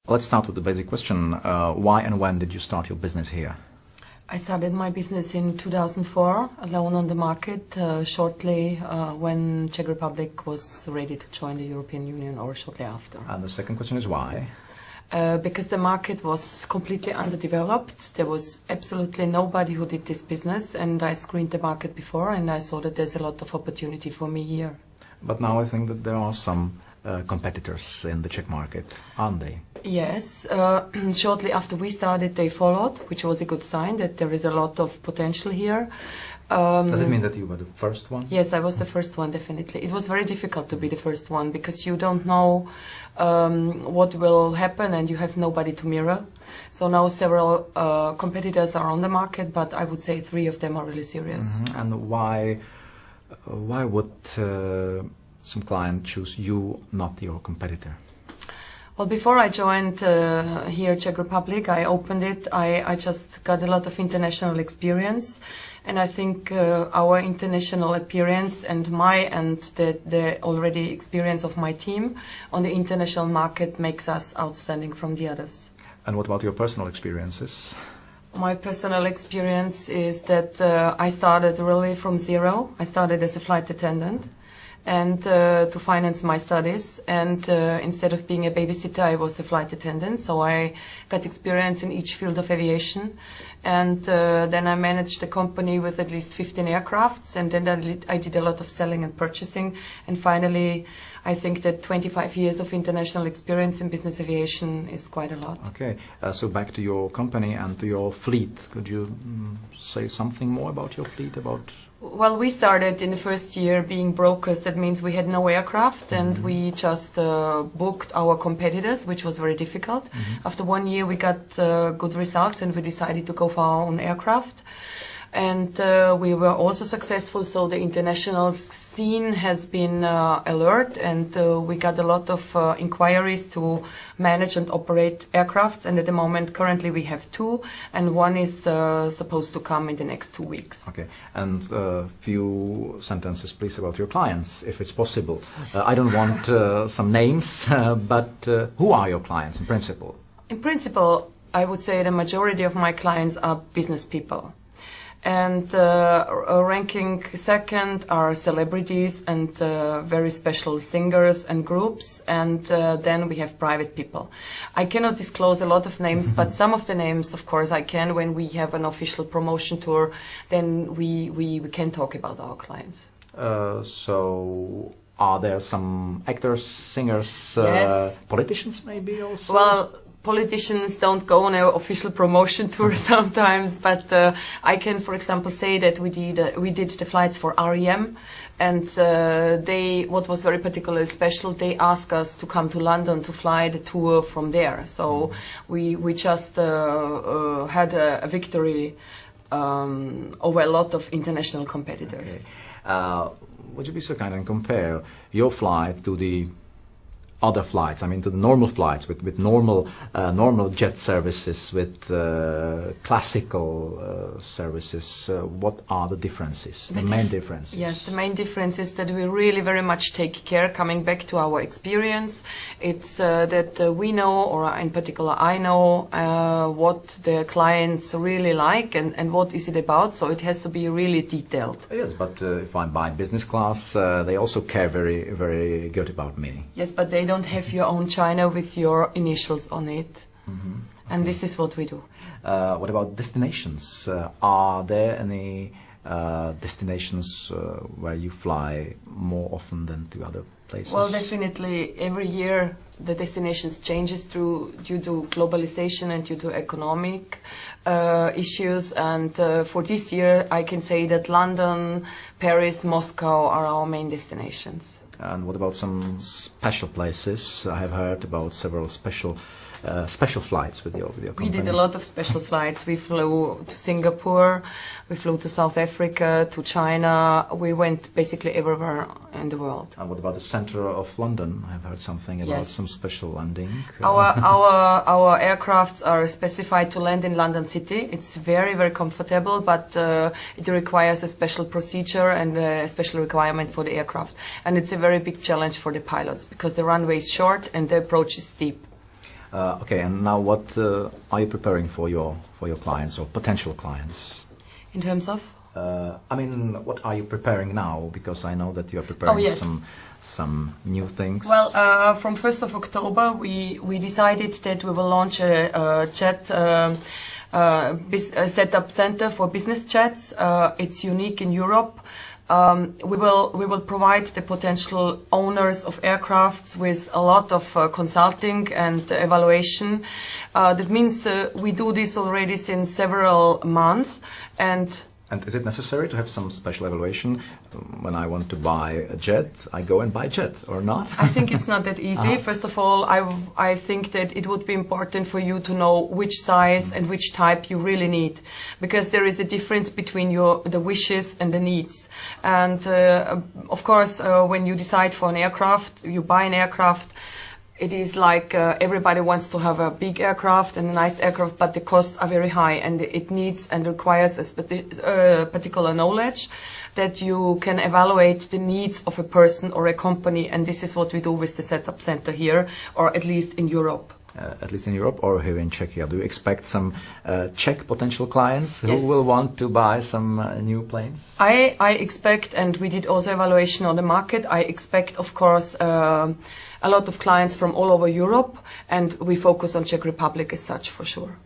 Let's start with the basic question. Why and when did you start your business here? I started my business in 2004, alone on the market, shortly when Czech Republic was ready to join the European Union, or shortly after. And the second question is why? Because the market was completely underdeveloped. There was absolutely nobody who did this business, and I screened the market before, and I saw that there's a lot of opportunity for me here. But now I think that there are some competitors in the Czech market, aren't they? Yes. Shortly after we started, they followed, which was a good sign that there is a lot of potential here. Does it mean that you were the first one? Yes, I was the first one, definitely. It was very difficult to be the first one because you don't know what will happen and you have nobody to mirror. So now several competitors are on the market, but I would say 3 of them are really serious. Mm-hmm. And why would some client choose you, not your competitor? Well, before I joined here, Czech Republic, I opened it. I just got a lot of international experience, and I think our international appearance and the already experience of my team on the international market makes us outstanding from the others. And what about your personal experiences? My personal experience is that I started really from zero. I started as a flight attendant and to finance my studies, and instead of being a babysitter, I was a flight attendant, so I got experience in each field of aviation, and then I managed a company with at least 15 aircrafts, and then I did a lot of selling and purchasing, and finally I think that 25 years of international experience in business aviation is quite a lot. Okay, so back to your company and to your fleet. Could you say something more about your fleet? Well, we started in the first year being brokers. That means we had no aircraft, and we just booked our competitors, which was very difficult. After 1 year we got good results, and we decided to go for our own aircraft. And we were also successful, so the international scene has been alert, and we got a lot of inquiries to manage and operate aircrafts, and at the moment currently we have 2, and 1 is supposed to come in the next 2 weeks. Okay, and a few sentences please about your clients, if it's possible. I don't want some names, but who are your clients in principle? In principle, I would say the majority of my clients are business people. And ranking second are celebrities and very special singers and groups, and then we have private people. I cannot disclose a lot of names, but some of the names, of course, I can. When we have an official promotion tour, then we can talk about our clients. So are there some actors, singers, yes. Politicians maybe also? Well, politicians don't go on an official promotion tour sometimes, but I can, for example, say that we did the flights for REM, and what was very particularly special, they asked us to come to London to fly the tour from there. So we just had a victory over a lot of international competitors. Okay. Would you be so kind and compare your flight to the other flights, I mean to the normal flights with normal jet services, with classical services? What are the differences, the main differences? Yes, the main difference is that we really very much take care, coming back to our experience. It's that we know, or in particular I know, what the clients really like and what is it about, so it has to be really detailed. Yes, but if I buy business class, they also care very, very good about me. Yes, but they don't have your own China with your initials on it. And this is what we do. What about destinations? Are there any destinations where you fly more often than to other places? Well, definitely every year the destinations changes due to globalization and due to economic issues, and for this year I can say that London, Paris, Moscow are our main destinations. And what about some special places? I have heard about several special flights with your company. We did a lot of special flights. We flew to Singapore, we flew to South Africa, to China. We went basically everywhere in the world. And what about the center of London? I have heard something about some special landing. Our aircrafts are specified to land in London City. It's very, very comfortable, but it requires a special procedure and a special requirement for the aircraft. And it's a very big challenge for the pilots because the runway is short and the approach is steep. Okay, and now what are you preparing for your clients or potential clients? In terms of? I mean, what are you preparing now? Because I know that you are preparing some new things. Well, from 1st of October, we decided that we will launch a chat setup center for business chats. It's unique in Europe. We will provide the potential owners of aircrafts with a lot of consulting and evaluation. That means we do this already since several months. And is it necessary to have some special evaluation? When I want to buy a jet, I go and buy a jet, or not? I think it's not that easy. First of all, I think that it would be important for you to know which size and which type you really need, because there is a difference between the wishes and the needs. And of course, when you decide for an aircraft, you buy an aircraft. It is like everybody wants to have a big aircraft and a nice aircraft, but the costs are very high, and it needs and requires a particular knowledge that you can evaluate the needs of a person or a company, and this is what we do with the setup center here, or at least in Europe. At least in Europe or here in Czechia. Do you expect some Czech potential clients who Yes. will want to buy some new planes? I expect, and we did also evaluation on the market, I expect, of course, a lot of clients from all over Europe, and we focus on Czech Republic as such, for sure.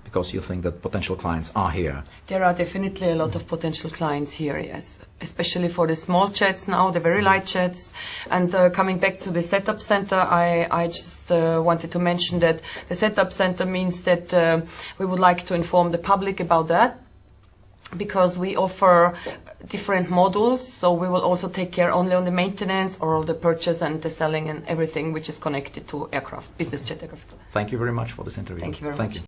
Because you think that potential clients are here? There are definitely a lot of potential clients here, yes. Especially for the small jets now, the very light jets. And coming back to the setup center, I just wanted to mention that the setup center means that we would like to inform the public about that, because we offer different modules, so we will also take care only on the maintenance or the purchase and the selling and everything which is connected to aircraft, business jet aircraft. Thank you very much for this interview. Thank you very much.